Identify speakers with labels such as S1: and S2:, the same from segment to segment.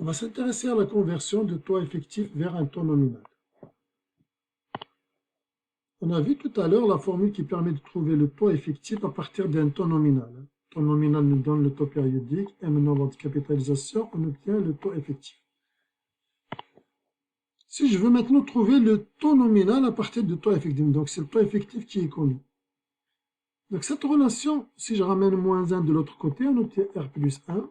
S1: On va s'intéresser à la conversion de taux effectif vers un taux nominal. On a vu tout à l'heure la formule qui permet de trouver le taux effectif à partir d'un taux nominal. Le taux nominal nous donne le taux périodique, M nombre de capitalisation, on obtient le taux effectif. Si je veux maintenant trouver le taux nominal à partir du taux effectif, donc c'est le taux effectif qui est connu. Donc cette relation, si je ramène moins 1 de l'autre côté, on obtient R plus 1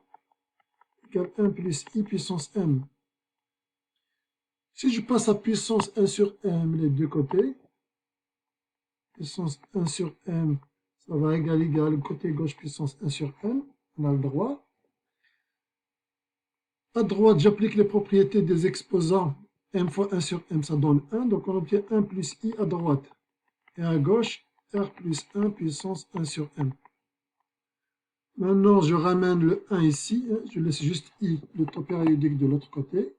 S1: égale 1 plus I puissance M. Si je passe à puissance 1 sur M les deux côtés, puissance 1 sur M, ça va égal, côté gauche puissance 1 sur M, on a le droit. À droite, j'applique les propriétés des exposants, M fois 1 sur M, ça donne 1, donc on obtient 1 plus I à droite. Et à gauche, R plus 1 puissance 1 sur M. Maintenant, je ramène le 1 ici, je laisse juste I, le taux périodique de l'autre côté.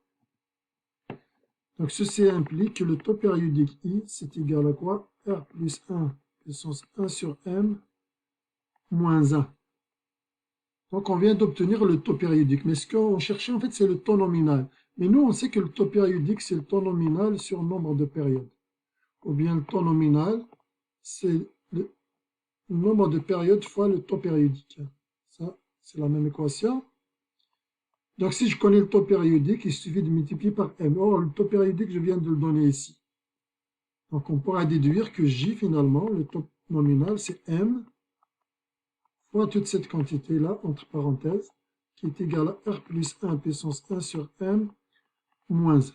S1: Donc ceci implique que le taux périodique I, c'est égal à quoi? R plus 1 puissance 1 sur M moins 1. Donc on vient d'obtenir le taux périodique. Mais ce qu'on cherchait en fait, c'est le taux nominal. Mais nous, on sait que le taux périodique, c'est le taux nominal sur nombre de périodes. Ou bien le taux nominal, c'est le nombre de périodes fois le taux périodique. Ça, c'est la même équation. Donc si je connais le taux périodique, il suffit de multiplier par M. Or, le taux périodique, je viens de le donner ici. Donc on pourra déduire que J, finalement, le taux nominal, c'est M fois toute cette quantité-là, entre parenthèses, qui est égale à R plus 1 puissance 1 sur M moins 1.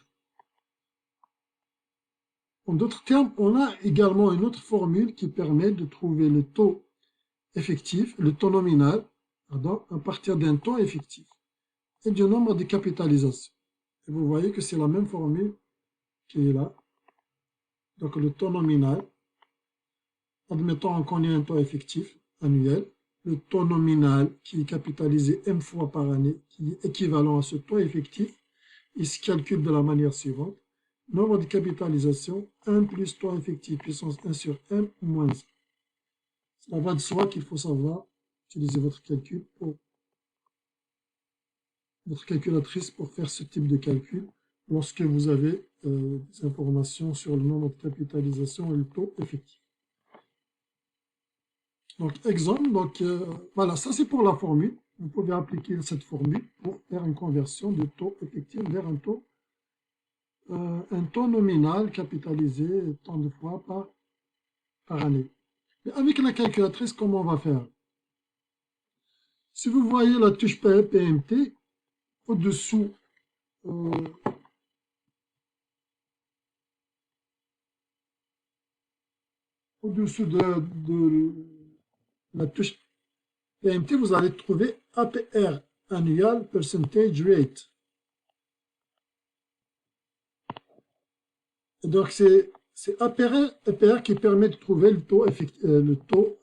S1: En d'autres termes, on a également une autre formule qui permet de trouver le taux effectif, le taux nominal, pardon, à partir d'un taux effectif et du nombre de capitalisations. Et vous voyez que c'est la même formule qui est là. Donc le taux nominal, admettons qu'on connaît un taux effectif annuel, le taux nominal qui est capitalisé M fois par année, qui est équivalent à ce taux effectif, il se calcule de la manière suivante. Nombre de capitalisation, 1 plus taux effectif puissance 1 sur M moins 1. Cela va de soi qu'il faut savoir utiliser votre calculatrice pour faire ce type de calcul lorsque vous avez des informations sur le nombre de capitalisation et le taux effectif. Donc, exemple, voilà, ça c'est pour la formule. Vous pouvez appliquer cette formule pour faire une conversion de taux effectif vers un taux nominal capitalisé tant de fois par année. Mais avec la calculatrice, comment on va faire? Si vous voyez la touche PMT, au-dessous de la touche PMT, vous allez trouver APR, Annual Percentage Rate. Et donc, c'est APR qui permet de trouver le taux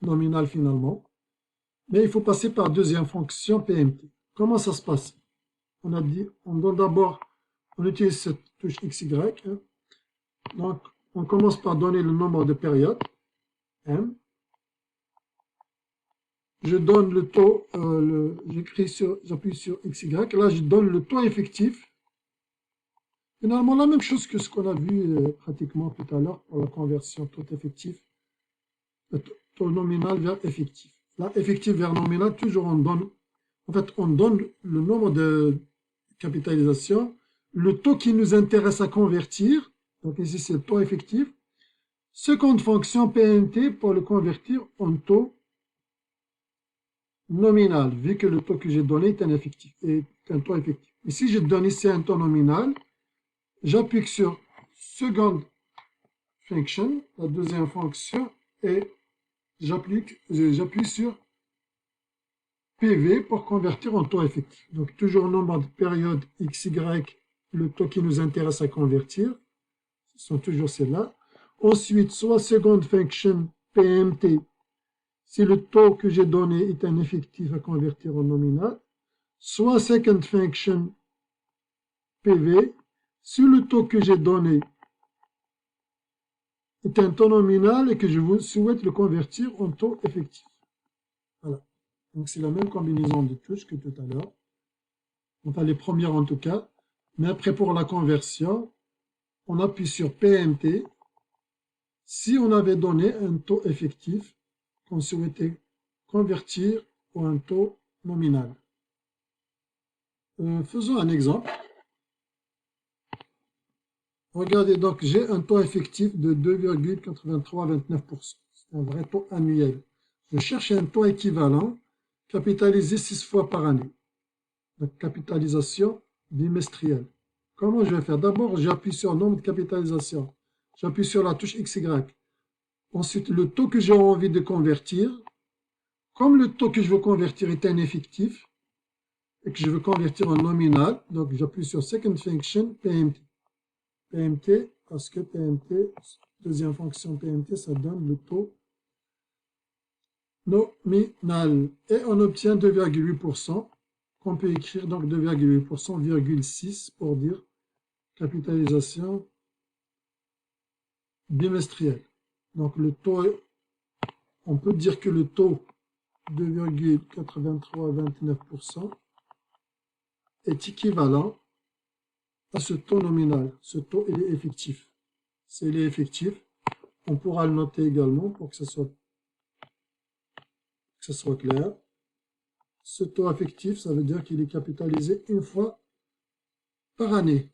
S1: nominal finalement. Mais il faut passer par deuxième fonction PMT. Comment ça se passe? On a dit, on donne d'abord, on utilise cette touche XY. Hein. Donc, on commence par donner le nombre de périodes, M. Je donne le taux, j'appuie sur XY. Là, je donne le taux effectif. Finalement, la même chose que ce qu'on a vu pratiquement tout à l'heure pour la conversion taux effectif, taux nominal vers effectif. Là, effectif vers nominal, toujours on donne, on donne le nombre de capitalisation, le taux qui nous intéresse à convertir, donc ici c'est le taux effectif, seconde fonction PNT pour le convertir en taux nominal, vu que le taux que j'ai donné est un taux effectif. Et si je donne ici un taux nominal, j'appuie sur second function, la deuxième fonction, et j'appuie sur PV pour convertir en taux effectif. Donc toujours nombre de périodes XY, le taux qui nous intéresse à convertir, ce sont toujours celles-là. Ensuite, soit second function PMT, si le taux que j'ai donné est un effectif à convertir en nominal, soit second function PV, si le taux que j'ai donné est un taux nominal et que je souhaite le convertir en taux effectif. Voilà. Donc c'est la même combinaison de touches que tout à l'heure. enfin les premières en tout cas. Mais après, pour la conversion, on appuie sur PMT. Si on avait donné un taux effectif qu'on souhaitait convertir ou un taux nominal. Faisons un exemple. Regardez, donc j'ai un taux effectif de 2,8329%. C'est un vrai taux annuel. Je cherche un taux équivalent capitalisé 6 fois par année. Donc capitalisation bimestrielle. Comment je vais faire? D'abord, j'appuie sur nombre de capitalisation. J'appuie sur la touche XY. Ensuite, le taux que j'ai envie de convertir. Comme le taux que je veux convertir est un effectif, et que je veux convertir en nominal, donc j'appuie sur Second Function, PMT. PMT, parce que PMT, deuxième fonction PMT, ça donne le taux nominal. Et on obtient 2,8%, qu'on peut écrire donc 2,8%, 6 pour dire capitalisation bimestrielle. Donc le taux, on peut dire que le taux 2,8329% est équivalent à ce taux nominal. Ce taux, il est effectif. S'il est effectif, on pourra le noter également pour que ce soit clair. Ce taux effectif, ça veut dire qu'il est capitalisé une fois par année.